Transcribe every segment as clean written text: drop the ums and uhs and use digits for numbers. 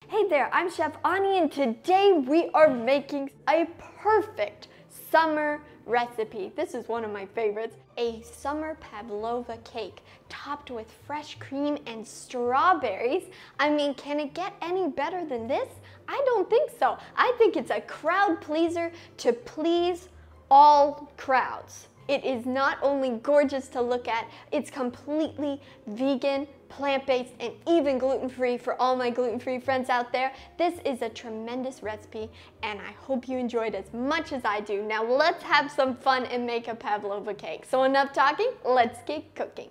Hey there, I'm Chef Ani, and today we are making a perfect summer recipe. This is one of my favorites, a summer Pavlova cake topped with fresh cream and strawberries. I mean, can it get any better than this? I don't think so. I think it's a crowd pleaser to please all crowds. It is not only gorgeous to look at, it's completely vegan, plant-based, and even gluten-free for all my gluten-free friends out there. This is a tremendous recipe, and I hope you enjoyed as much as I do. Now let's have some fun and make a Pavlova cake. So enough talking, let's get cooking.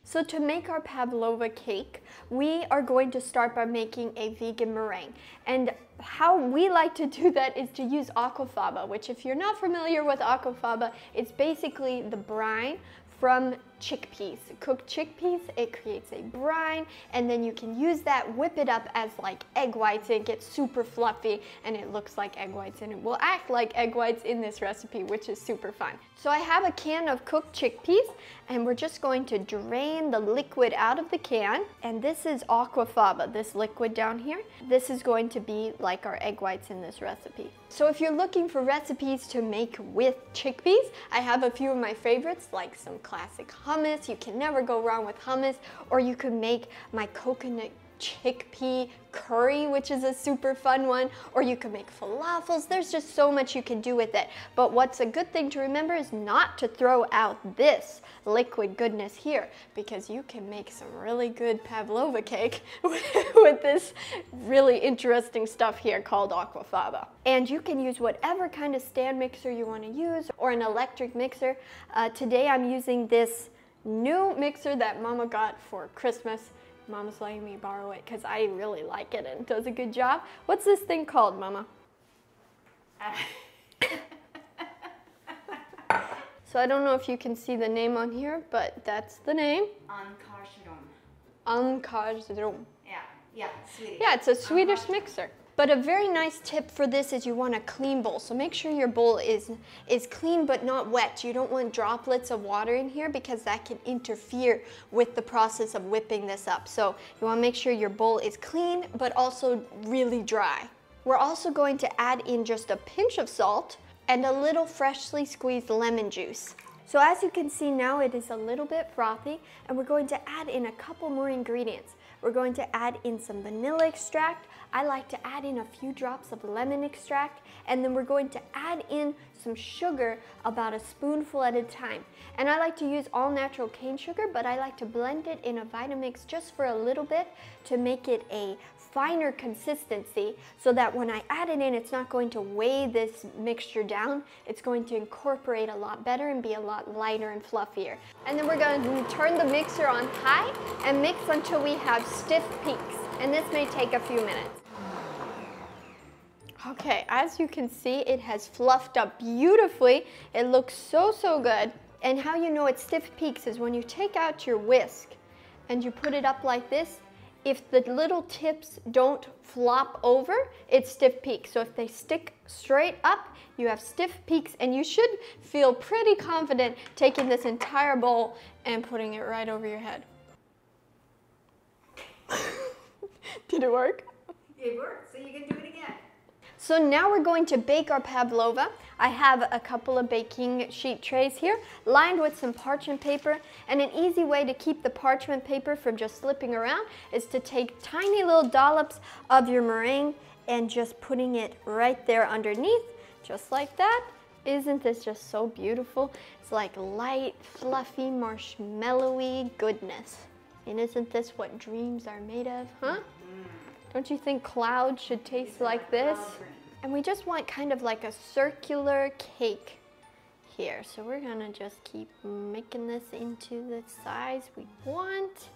So to make our Pavlova cake, we are going to start by making a vegan meringue. And how we like to do that is to use Aquafaba, which if you're not familiar with Aquafaba, it's basically the brine from chickpeas. Cooked chickpeas, it creates a brine, and then you can use that, whip it up as like egg whites. It gets super fluffy and it looks like egg whites, and it will act like egg whites in this recipe, which is super fun. So I have a can of cooked chickpeas, and we're just going to drain the liquid out of the can. And this is Aquafaba, this liquid down here. This is going to be like our egg whites in this recipe. So if you're looking for recipes to make with chickpeas, I have a few of my favorites, like some classic hummus. You can never go wrong with hummus. Or you could make my coconut chickpea curry, which is a super fun one, or you can make falafels. There's just so much you can do with it. But what's a good thing to remember is not to throw out this liquid goodness here, because you can make some really good Pavlova cake with this really interesting stuff here called Aquafaba. And you can use whatever kind of stand mixer you want to use, or an electric mixer. Today I'm using this new mixer that Mama got for Christmas. Mama's letting me borrow it because I really like it and it does a good job. What's this thing called, Mama? So I don't know if you can see the name on here, but that's the name. Unthinkable. Yeah, Swedish. Yeah, it's a Swedish mixer. But a very nice tip for this is you want a clean bowl. So make sure your bowl is clean but not wet. You don't want droplets of water in here because that can interfere with the process of whipping this up. So you want to make sure your bowl is clean but also really dry. We're also going to add in just a pinch of salt and a little freshly squeezed lemon juice. So as you can see now, it is a little bit frothy, and we're going to add in a couple more ingredients. We're going to add in some vanilla extract. I like to add in a few drops of lemon extract, and then we're going to add in some sugar, about a spoonful at a time. And I like to use all natural cane sugar, but I like to blend it in a Vitamix just for a little bit to make it a finer consistency, so that when I add it in, it's not going to weigh this mixture down. It's going to incorporate a lot better and be a lot lighter and fluffier. And then we're going to turn the mixer on high and mix until we have stiff peaks. And this may take a few minutes. Okay, as you can see, it has fluffed up beautifully. It looks so, so good. And how you know it's stiff peaks is when you take out your whisk and you put it up like this. If the little tips don't flop over, it's stiff peaks. So if they stick straight up, you have stiff peaks, and you should feel pretty confident taking this entire bowl and putting it right over your head. Did it work? It worked, so you can do it again. So now we're going to bake our Pavlova. I have a couple of baking sheet trays here, lined with some parchment paper, and an easy way to keep the parchment paper from just slipping around is to take tiny little dollops of your meringue and just putting it right there underneath, just like that. Isn't this just so beautiful? It's like light, fluffy, marshmallowy goodness. And isn't this what dreams are made of, huh? Don't you think clouds should taste like this? And we just want kind of like a circular cake here. So we're gonna just keep making this into the size we want.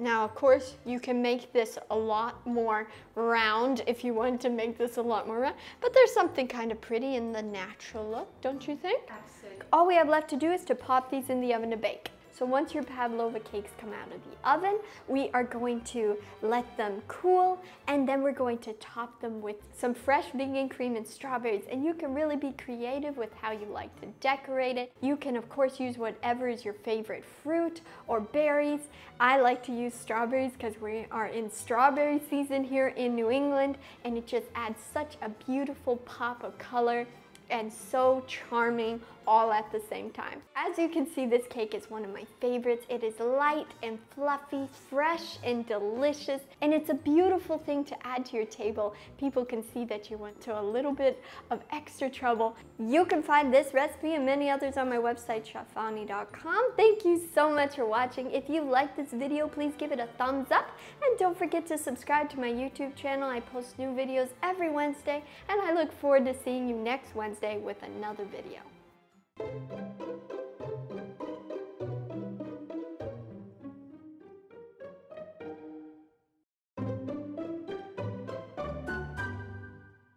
Now, of course, you can make this a lot more round if you want to make this a lot more round, but there's something kind of pretty in the natural look, don't you think? Absolutely. All we have left to do is to pop these in the oven to bake. So once your pavlova cakes come out of the oven, we are going to let them cool, and then we're going to top them with some fresh vegan cream and strawberries. And you can really be creative with how you like to decorate it. You can of course use whatever is your favorite fruit or berries. I like to use strawberries because we are in strawberry season here in New England, and it just adds such a beautiful pop of color and so charming all at the same time. As you can see, this cake is one of my favorites. It is light and fluffy, fresh and delicious, and it's a beautiful thing to add to your table. People can see that you went to a little bit of extra trouble. You can find this recipe and many others on my website, chefani.com. Thank you so much for watching. If you liked this video, please give it a thumbs up, and don't forget to subscribe to my YouTube channel. I post new videos every Wednesday, and I look forward to seeing you next Wednesday with another video.